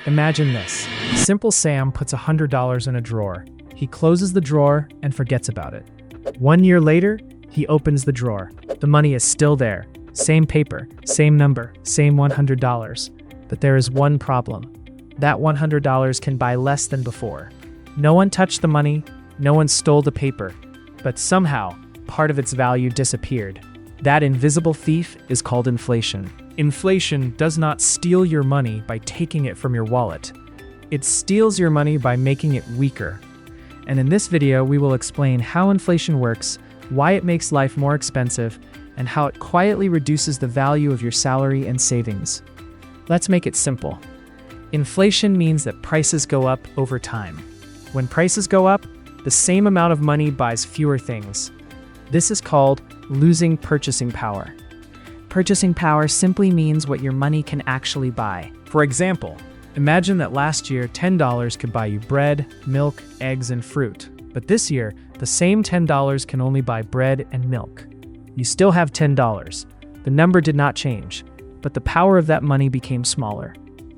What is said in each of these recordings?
Imagine this. Simple Sam puts $100 in a drawer. He closes the drawer and forgets about it. 1 year later, he opens the drawer. The money is still there. Same paper, same number, same $100. But there is one problem. That $100 can buy less than before. No one touched the money, no one stole the paper, but somehow, part of its value disappeared. That invisible thief is called inflation. Inflation does not steal your money by taking it from your wallet. It steals your money by making it weaker. And in this video, we will explain how inflation works, why it makes life more expensive, and how it quietly reduces the value of your salary and savings. Let's make it simple. Inflation means that prices go up over time. When prices go up, the same amount of money buys fewer things. This is called losing purchasing power. Purchasing power simply means what your money can actually buy. For example, imagine that last year $10 could buy you bread, milk, eggs, and fruit. But this year, the same $10 can only buy bread and milk. You still have $10. The number did not change, but the power of that money became smaller.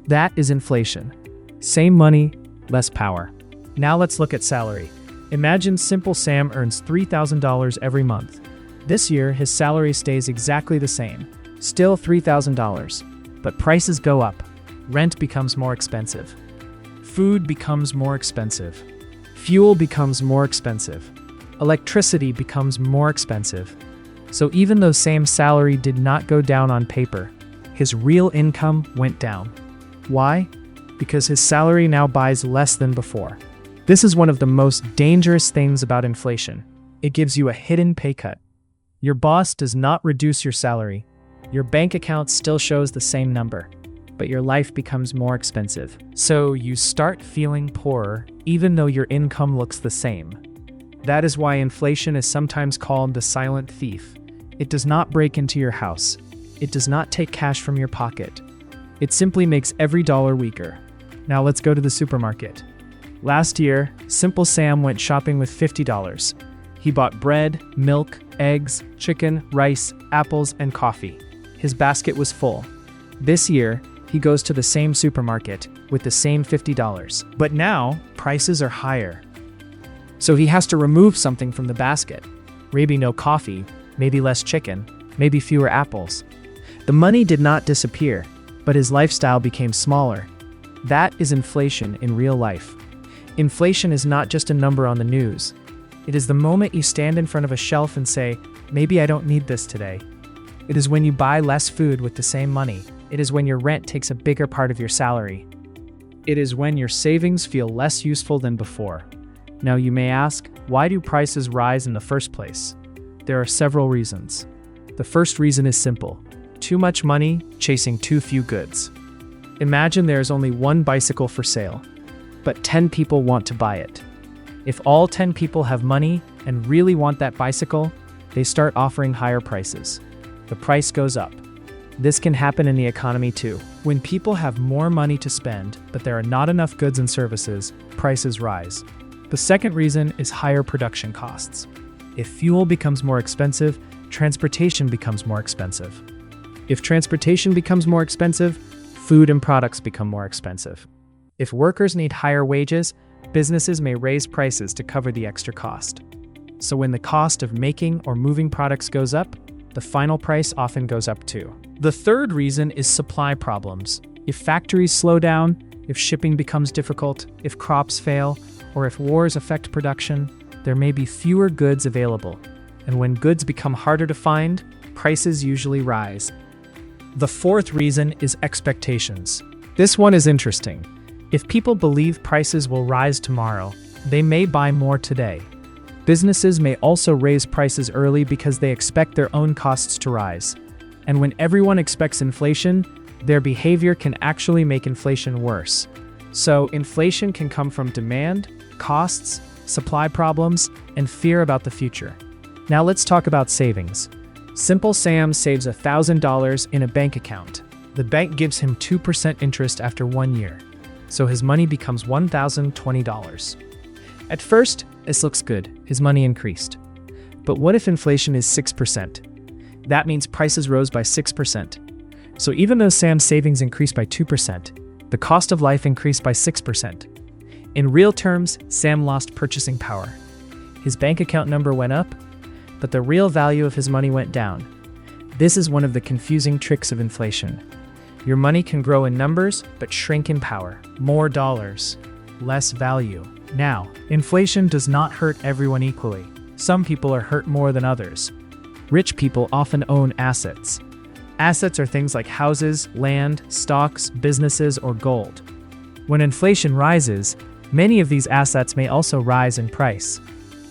That is inflation. Same money, less power. Now let's look at salary. Imagine Simple Sam earns $3,000 every month. This year, his salary stays exactly the same, still $3,000. But prices go up. Rent becomes more expensive. Food becomes more expensive. Fuel becomes more expensive. Electricity becomes more expensive. So even though Sam's salary did not go down on paper, his real income went down. Why? Because his salary now buys less than before. This is one of the most dangerous things about inflation. It gives you a hidden pay cut. Your boss does not reduce your salary. Your bank account still shows the same number, but your life becomes more expensive. So you start feeling poorer even though your income looks the same. That is why inflation is sometimes called the silent thief. It does not break into your house. It does not take cash from your pocket. It simply makes every dollar weaker. Now let's go to the supermarket. Last year, Simple Sam went shopping with $50. He bought bread, milk, eggs, chicken, rice, apples, and coffee. His basket was full. This year, he goes to the same supermarket with the same $50. But now, prices are higher. So he has to remove something from the basket. Maybe no coffee, maybe less chicken, maybe fewer apples. The money did not disappear, but his lifestyle became smaller. That is inflation in real life. Inflation is not just a number on the news. It is the moment you stand in front of a shelf and say, maybe I don't need this today. It is when you buy less food with the same money. It is when your rent takes a bigger part of your salary. It is when your savings feel less useful than before. Now you may ask, why do prices rise in the first place? There are several reasons. The first reason is simple. Too much money chasing too few goods. Imagine there is only one bicycle for sale, but 10 people want to buy it. If all 10 people have money and really want that bicycle, they start offering higher prices. The price goes up. This can happen in the economy too. When people have more money to spend, but there are not enough goods and services, prices rise. The second reason is higher production costs. If fuel becomes more expensive, transportation becomes more expensive. If transportation becomes more expensive, food and products become more expensive. If workers need higher wages, businesses may raise prices to cover the extra cost. So when the cost of making or moving products goes up, the final price often goes up too. The third reason is supply problems. If factories slow down, if shipping becomes difficult, if crops fail, or if wars affect production, there may be fewer goods available. And when goods become harder to find, prices usually rise. The fourth reason is expectations. This one is interesting. If people believe prices will rise tomorrow, they may buy more today. Businesses may also raise prices early because they expect their own costs to rise. And when everyone expects inflation, their behavior can actually make inflation worse. So inflation can come from demand, costs, supply problems, and fear about the future. Now let's talk about savings. Simple Sam saves $1,000 in a bank account. The bank gives him 2% interest after 1 year. So his money becomes $1,020. At first, this looks good. His money increased. But what if inflation is 6%? That means prices rose by 6%. So even though Sam's savings increased by 2%, The cost of life increased by 6%. In real terms, Sam lost purchasing power. His bank account number went up, but the real value of his money went down. This is one of the confusing tricks of inflation. Your money can grow in numbers, but shrink in power. More dollars, less value. Now, inflation does not hurt everyone equally. Some people are hurt more than others. Rich people often own assets. Assets are things like houses, land, stocks, businesses, or gold. When inflation rises, many of these assets may also rise in price.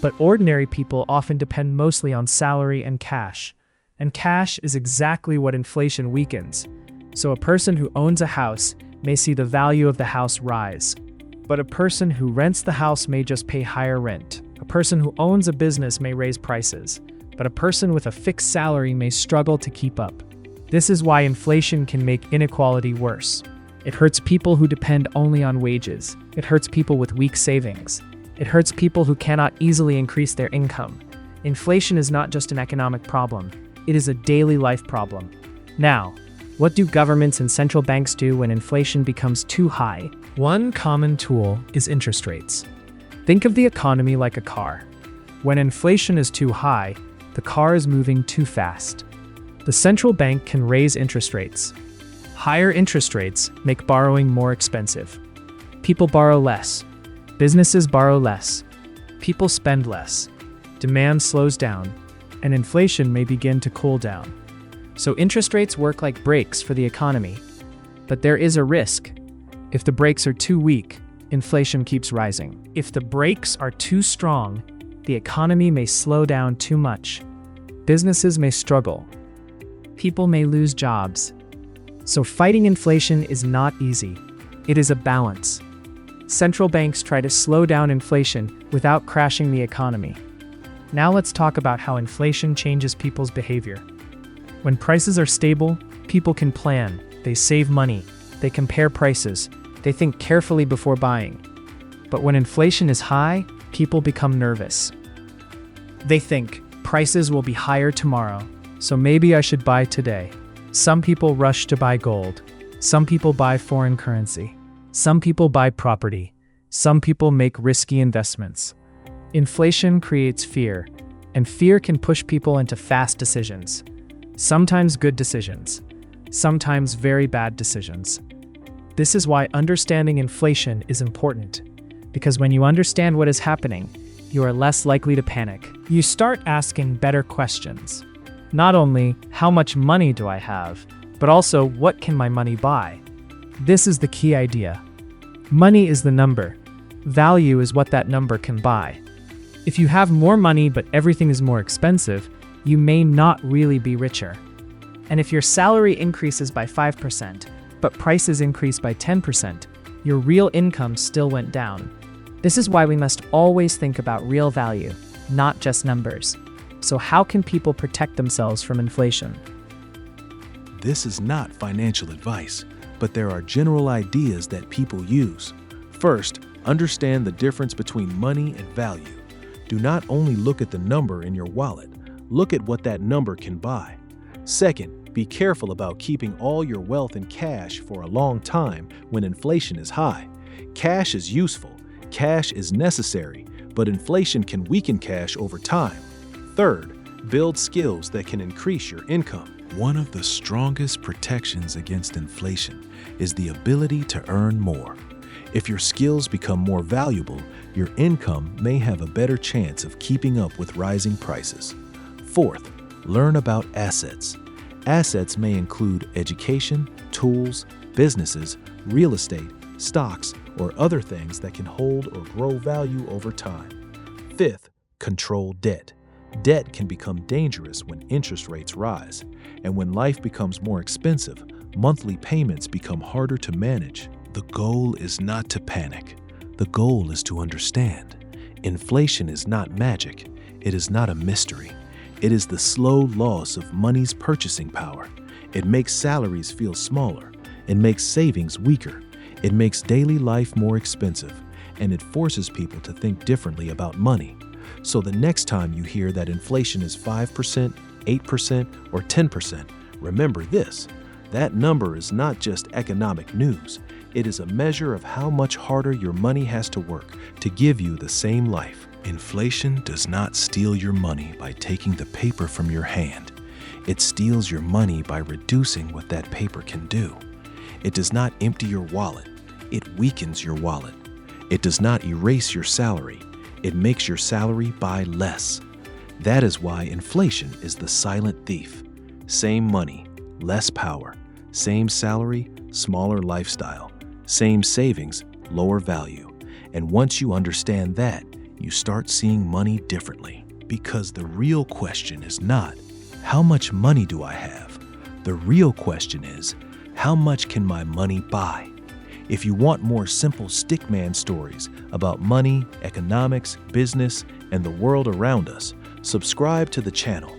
But ordinary people often depend mostly on salary and cash. And cash is exactly what inflation weakens. So a person who owns a house may see the value of the house rise. But a person who rents the house may just pay higher rent. A person who owns a business may raise prices. But a person with a fixed salary may struggle to keep up. This is why inflation can make inequality worse. It hurts people who depend only on wages. It hurts people with weak savings. It hurts people who cannot easily increase their income. Inflation is not just an economic problem. It is a daily life problem. Now, what do governments and central banks do when inflation becomes too high? One common tool is interest rates. Think of the economy like a car. When inflation is too high, the car is moving too fast. The central bank can raise interest rates. Higher interest rates make borrowing more expensive. People borrow less. Businesses borrow less. People spend less. Demand slows down, and inflation may begin to cool down. So interest rates work like brakes for the economy. But there is a risk. If the brakes are too weak, inflation keeps rising. If the brakes are too strong, the economy may slow down too much. Businesses may struggle. People may lose jobs. So fighting inflation is not easy. It is a balance. Central banks try to slow down inflation without crashing the economy. Now let's talk about how inflation changes people's behavior. When prices are stable, people can plan. They save money. They compare prices. They think carefully before buying. But when inflation is high, people become nervous. They think, prices will be higher tomorrow, so maybe I should buy today. Some people rush to buy gold. Some people buy foreign currency. Some people buy property. Some people make risky investments. Inflation creates fear, and fear can push people into fast decisions. Sometimes good decisions, sometimes very bad decisions. This is why understanding inflation is important, because when you understand what is happening, you are less likely to panic. You start asking better questions. Not only, how much money do I have, but also, what can my money buy? This is the key idea. Money is the number. Value is what that number can buy. If you have more money but everything is more expensive, you may not really be richer. And if your salary increases by 5%, but prices increase by 10%, your real income still went down. This is why we must always think about real value, not just numbers. So how can people protect themselves from inflation? This is not financial advice, but there are general ideas that people use. First, understand the difference between money and value. Do not only look at the number in your wallet, look at what that number can buy. Second, be careful about keeping all your wealth in cash for a long time when inflation is high. Cash is useful, cash is necessary, but inflation can weaken cash over time. Third, build skills that can increase your income. One of the strongest protections against inflation is the ability to earn more. If your skills become more valuable, your income may have a better chance of keeping up with rising prices. Fourth, learn about assets. Assets may include education, tools, businesses, real estate, stocks, or other things that can hold or grow value over time. Fifth, control debt. Debt can become dangerous when interest rates rise, and when life becomes more expensive, monthly payments become harder to manage. The goal is not to panic. The goal is to understand. Inflation is not magic. It is not a mystery. It is the slow loss of money's purchasing power. It makes salaries feel smaller. It makes savings weaker. It makes daily life more expensive, and it forces people to think differently about money. So the next time you hear that inflation is 5%, 8%, or 10%, remember this: that number is not just economic news. It is a measure of how much harder your money has to work to give you the same life. Inflation does not steal your money by taking the paper from your hand. It steals your money by reducing what that paper can do. It does not empty your wallet. It weakens your wallet. It does not erase your salary. It makes your salary buy less. That is why inflation is the silent thief. Same money, less power. Same salary, smaller lifestyle. Same savings, lower value. And once you understand that, you start seeing money differently. Because the real question is not, how much money do I have? The real question is, how much can my money buy? If you want more simple Stickman stories about money, economics, business, and the world around us, subscribe to the channel.